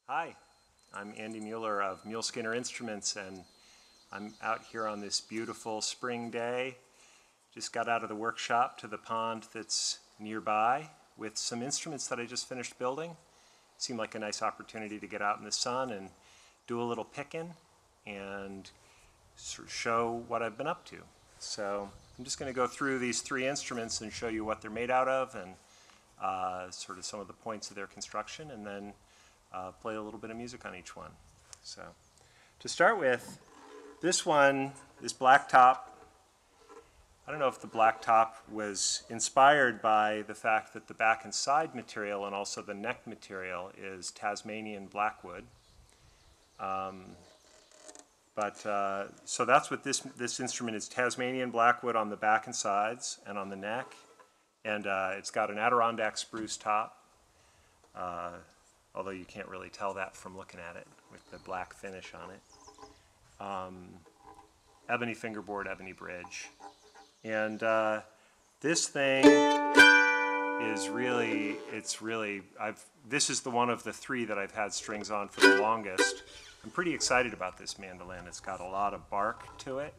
Hi, I'm Andy Mueller of Muleskinner Instruments, and I'm out here on this beautiful spring day. Just got out of the workshop to the pond that's nearby with some instruments that I just finished building. Seemed like a nice opportunity to get out in the sun and do a little picking and sort of show what I've been up to. So I'm just going to go through these three instruments and show you what they're made out of and sort of some of the points of their construction, and then play a little bit of music on each one. So to start with, this one, this black top, I don't know if the black top was inspired by the fact that the back and side material and also the neck material is Tasmanian blackwood. So that's what this instrument is. Tasmanian blackwood on the back and sides and on the neck. And it's got an Adirondack spruce top. Although you can't really tell that from looking at it with the black finish on it. Ebony fingerboard, ebony bridge. And this thing is really, this is the one of the three that I've had strings on for the longest. I'm pretty excited about this mandolin. It's got a lot of bark to it,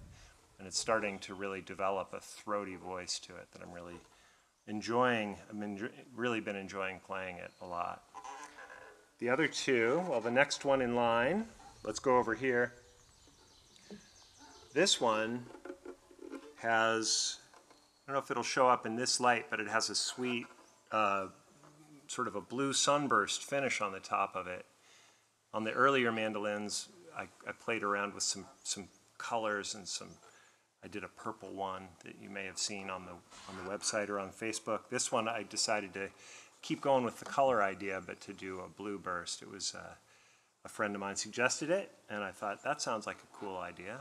and it's starting to really develop a throaty voice to it that I'm really enjoying. Really been enjoying playing it a lot. The other two, well, the next one in line, let's go over here. This one has, I don't know if it'll show up in this light, but it has a sweet sort of a blue sunburst finish on the top of it. On the earlier mandolins, I played around with some colors and I did a purple one that you may have seen on the website or on Facebook. This one I decided to keep going with the color idea, but to do a blue burst. It was a friend of mine suggested it, and I thought that sounds like a cool idea.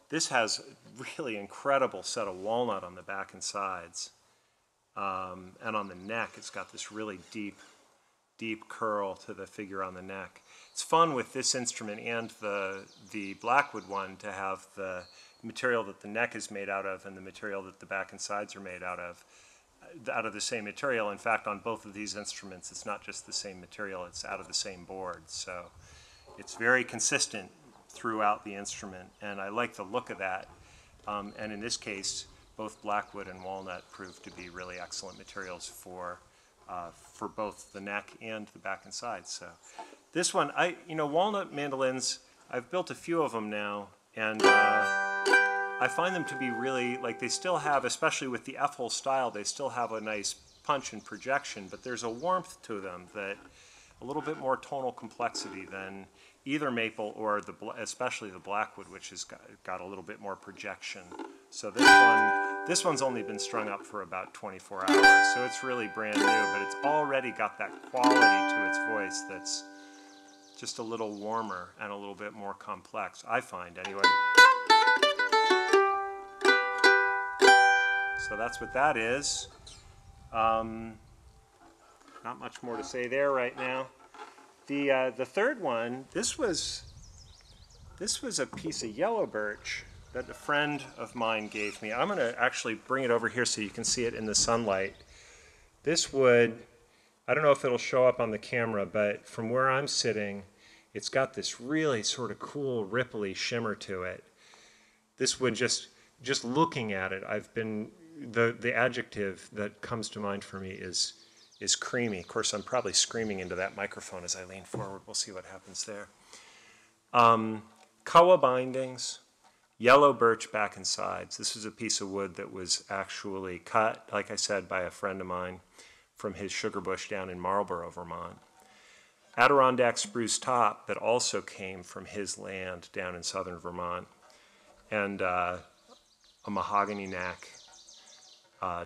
This has a really incredible set of walnut on the back and sides, and on the neck it's got this really deep curl to the figure on the neck. It's fun with this instrument and the blackwood one to have the material that the neck is made out of and the material that the back and sides are made out of the same material. In fact, on both of these instruments, it's not just the same material, it's out of the same board. So it's very consistent throughout the instrument, and I like the look of that. And in this case, both blackwood and walnut proved to be really excellent materials for both the neck and the back and sides. So this one, walnut mandolins, I've built a few of them now, and I find them to be really, they still have, especially with the F-hole style, they still have a nice punch and projection, but there's a warmth to them that a little bit more tonal complexity than either maple or especially the blackwood, which has got a little bit more projection. So this one's only been strung up for about 24 hours, so it's really brand new, but it's already got that quality to its voice that's just a little warmer and a little bit more complex, I find anyway. So that's what that is. Not much more to say there right now. The third one, this was a piece of yellow birch that a friend of mine gave me. I'm going to actually bring it over here so you can see it in the sunlight. This wood, I don't know if it'll show up on the camera, but from where I'm sitting, it's got this really sort of cool ripply shimmer to it. This wood, just looking at it, the adjective that comes to mind for me is creamy. Of course, I'm probably screaming into that microphone as I lean forward. We'll see what happens there. Koa bindings, yellow birch back and sides. This is a piece of wood that was actually cut, like I said, by a friend of mine from his sugar bush down in Marlborough, Vermont. Adirondack spruce top that also came from his land down in southern Vermont. And a mahogany neck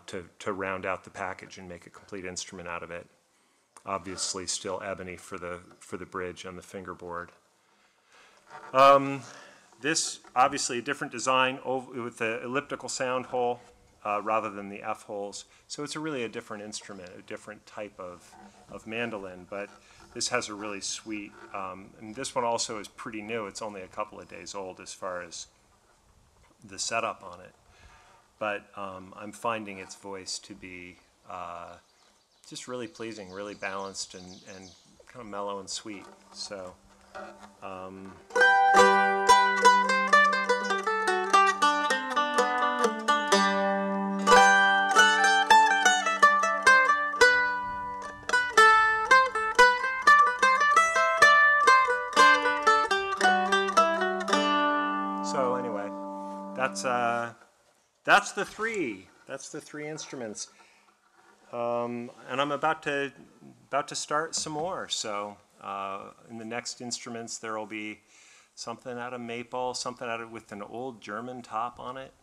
to round out the package and make a complete instrument out of it. Obviously still ebony for the bridge and the fingerboard. This, obviously a different design with the elliptical sound hole rather than the F holes. So it's really a different instrument, a different type of mandolin, but this has a really sweet, and this one also is pretty new. It's only a couple of days old as far as the setup on it. But I'm finding its voice to be just really pleasing, really balanced, and kind of mellow and sweet. So. So anyway, that's the three. That's the three instruments. And I'm about to start some more. So in the next instruments, there will be something out of maple, something with an old German top on it.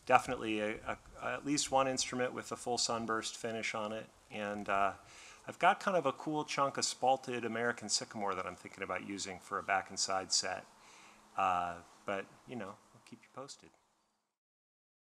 Definitely at least one instrument with a full sunburst finish on it. And I've got kind of a cool chunk of spalted American sycamore that I'm thinking about using for a back and side set. But, you know, I'll keep you posted.